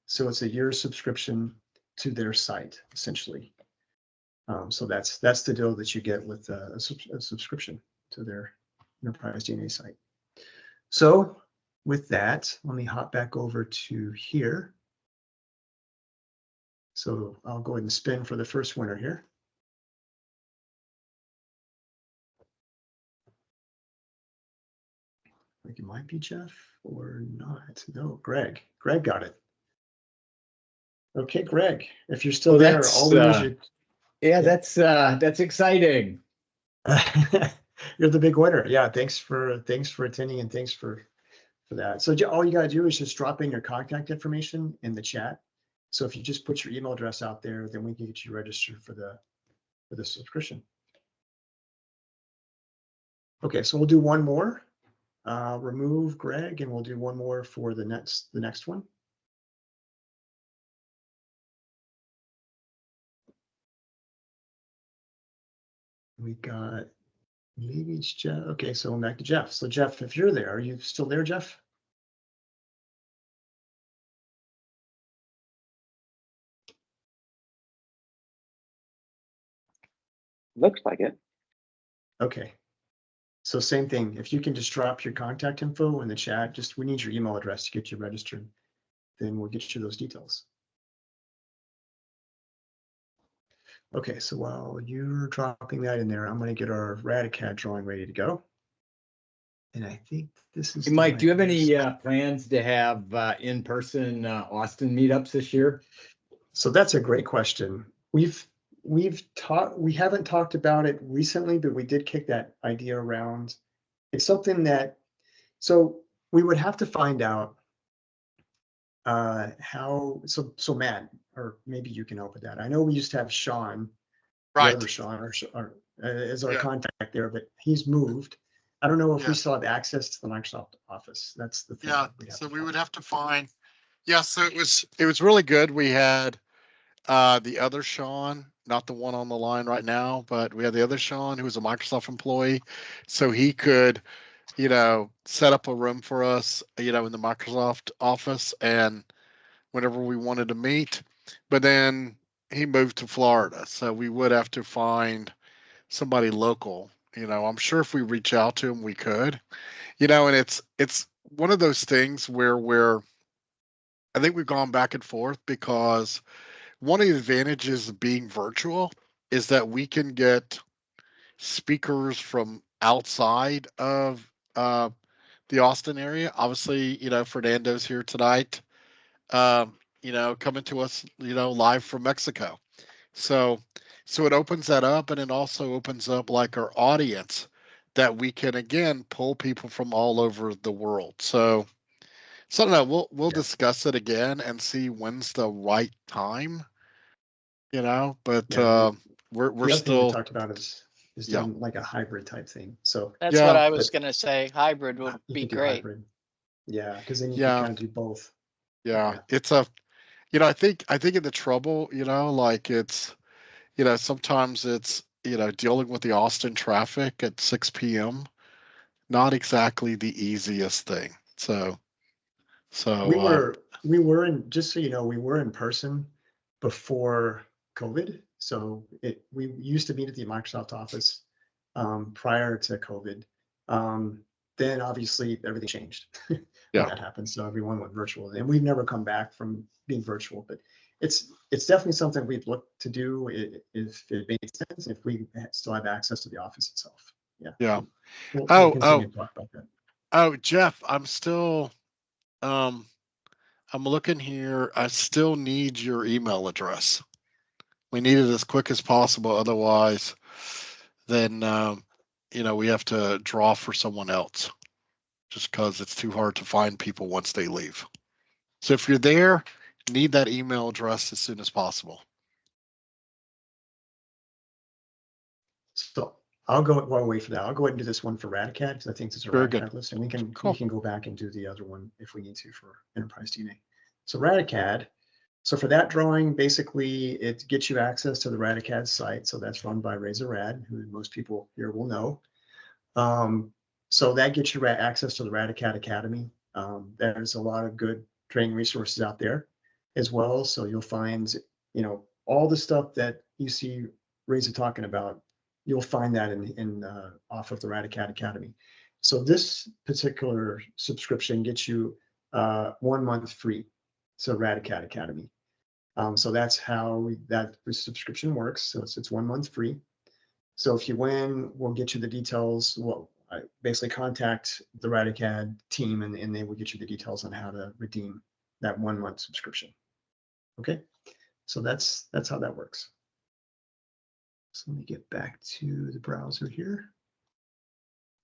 So it's a year subscription to their site essentially. So that's the deal that you get with a subscription to their Enterprise DNA site. So with that, let me hop back over to here. So I'll go ahead and spin for the first winner here. I think it might be Jeff or not. No, Greg. Greg got it. Okay, Greg, if you're still there, all we need you. Yeah, that's exciting. You're the big winner. Yeah, thanks for attending and thanks for that. So all you gotta do is just drop in your contact information in the chat. So if you just put your email address out there, then we can get you registered for the subscription. Okay, so we'll do one more. Remove Greg, and we'll do one more for the next one. We got maybe it's Jeff. Okay, so I'm back to Jeff. So Jeff, if you're there, are you still there, Jeff? Looks like it. Okay. So same thing, if you can just drop your contact info in the chat, we need your email address to get you registered, then we'll get you those details. Okay, so while you're dropping that in there, I'm going to get our Radicad drawing ready to go. And I think this is. Hey, Mike, do you have any plans to have in-person Austin meetups this year? So that's a great question. We haven't talked about it recently, but we did kick that idea around. It's something that, so we would have to find out how, so Matt, or maybe you can help with that. I know we used to have Sean, Right. the other Sean, as our Yeah. contact there, but he's moved. I don't know if Yeah. we still have access to the Microsoft Office. That's the thing. Yeah, so we would have to find, yeah, so it was really good. We had the other Sean, not the one on the line right now, but we had the other Sean who was a Microsoft employee. So he could, set up a room for us, in the Microsoft Office and whenever we wanted to meet. But then he moved to Florida. So we would have to find somebody local. I'm sure if we reach out to him, we could. And it's one of those things where I think we've gone back and forth because one of the advantages of being virtual is that we can get speakers from outside of the Austin area. Obviously, Fernando's here tonight, coming to us, live from Mexico. So it opens that up, and it also opens up like our audience that we can again pull people from all over the world. So I don't know. We'll discuss it again and see when's the right time. But we're still we talked about is doing like a hybrid type thing. So that's what I was gonna say. Hybrid would be great. Hybrid. Yeah, because then you can kind of do both. Yeah, it's a, I think in the trouble, like it's, sometimes it's, dealing with the Austin traffic at 6 p.m. Not exactly the easiest thing. So we were in, just so you know, we were in person before COVID. So we used to meet at the Microsoft office prior to COVID. Then obviously everything changed when that happened. So everyone went virtual, and we've never come back from being virtual. But it's definitely something we'd look to do if it made sense, if we still have access to the office itself. Yeah. We'll continue to talk about that. Oh, Jeff, I'm still, I'm looking here. I still need your email address. We need it as quick as possible. Otherwise, then, we have to draw for someone else just because it's too hard to find people once they leave. So if you're there, need that email address as soon as possible. So I'll go while we wait for that. I'll go ahead and do this one for Radicad because I think this is a Radicad list, and we can go back and do the other one if we need to for Enterprise DNA. So Radicad. So for that drawing, basically it gets you access to the Radicad site. So that's run by Razor Rad, who most people here will know. So that gets you access to the Radicad Academy. There's a lot of good training resources out there as well. So you'll find, all the stuff that you see Razor talking about, you'll find that in off of the Radicad Academy. So this particular subscription gets you 1 month free. So Radicad Academy. So that's how that subscription works. So it's 1 month free. So if you win, we'll get you the details. Well, basically contact the Radicad team, and they will get you the details on how to redeem that 1 month subscription. Okay, so that's how that works. So let me get back to the browser here.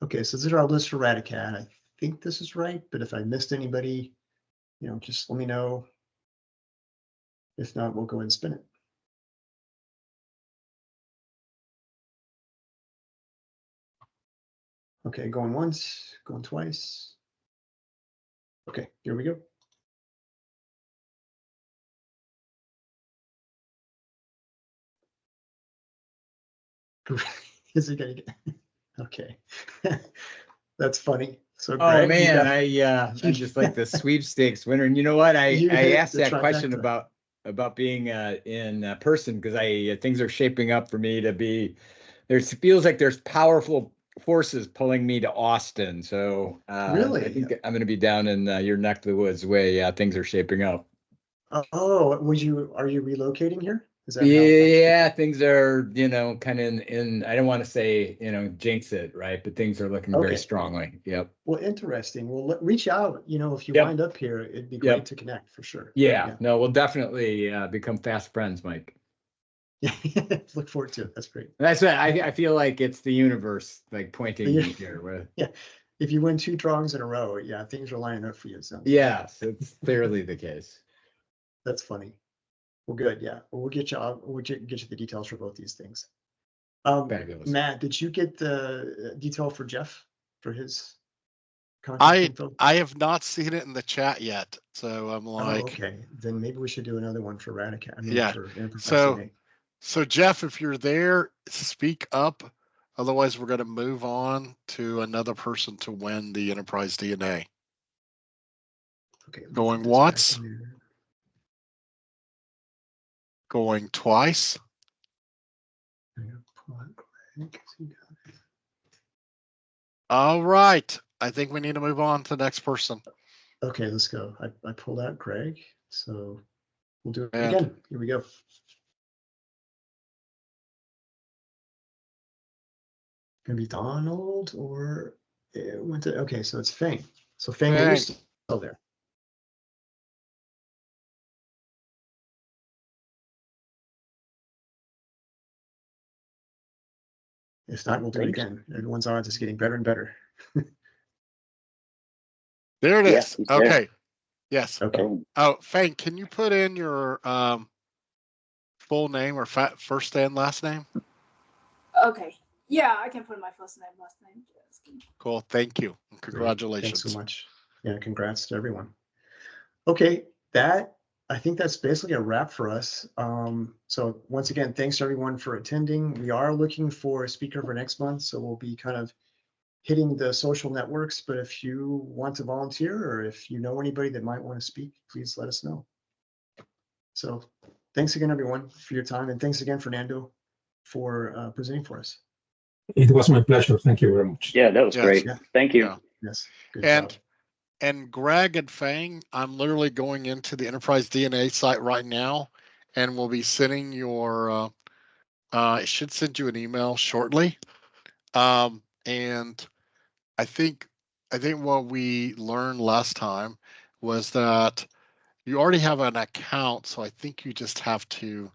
Okay, so this is our list for Radicad. I think this is right, but if I missed anybody, just let me know. If not, we'll go ahead and spin it. Okay, going once, going twice. Okay, here we go. Is it gonna get? Okay, that's funny. So Greg, man, I just like the sweepstakes winner. And you know what? I asked that question about being in person because things are shaping up for me to be. Feels like there's powerful forces pulling me to Austin. So Really? I think I'm going to be down in your neck of the woods way. Yeah, things are shaping up. Oh, are you relocating here? Is that Yeah, things are, kind of in, I don't want to say, jinx it, right? But things are looking very strongly. Yep. Well, interesting. Well, reach out, if you Yep. wind up here, it'd be great to connect for sure. Yeah. No, we'll definitely become fast friends, Mike. Yeah. Look forward to it. That's great. That's what I feel like it's the universe like pointing me here with. Yeah. If you win 2 drawings in a row, yeah, things are lining up for you. So yes, it's clearly the case. That's funny. Well, good. Yeah. Well, we'll get you the details for both these things. Fabulous. Matt, did you get the detail for Jeff for his contact info? I have not seen it in the chat yet, so I'm like, oh, okay. Then maybe we should do another one for Radicat. For Enterprise so so Jeff, if you're there, speak up. Otherwise, we're going to move on to another person to win the Enterprise DNA. Okay. Going once. Going twice. All right. I think we need to move on to the next person. Okay, let's go. I pulled out Greg, so we'll do it again. Here we go. Gonna be Donald or okay, so it's Fang. So Fang, are you still there? If not, we'll do it again. Everyone's odds is getting better and better. There it is. Okay. There. Yes. Okay. Oh, Fang, can you put in your full name or first and last name? Okay. Yeah, I can put my first name, last name. Cool. Thank you. Congratulations. Thanks so much. Yeah, congrats to everyone. Okay, I think that's basically a wrap for us. So once again, thanks to everyone for attending. We are looking for a speaker for next month, so we'll be kind of hitting the social networks, but if you want to volunteer or if you know anybody that might want to speak, please let us know. So thanks again, everyone, for your time. And thanks again, Fernando, for presenting for us. It was my pleasure. Thank you very much. Yeah, that was great. Yeah. Thank you. Yeah. Yes. Good job. And Greg and Fang, I'm literally going into the Enterprise DNA site right now, and we'll be sending your, it should send you an email shortly. And I think what we learned last time was that you already have an account, so I think you just have to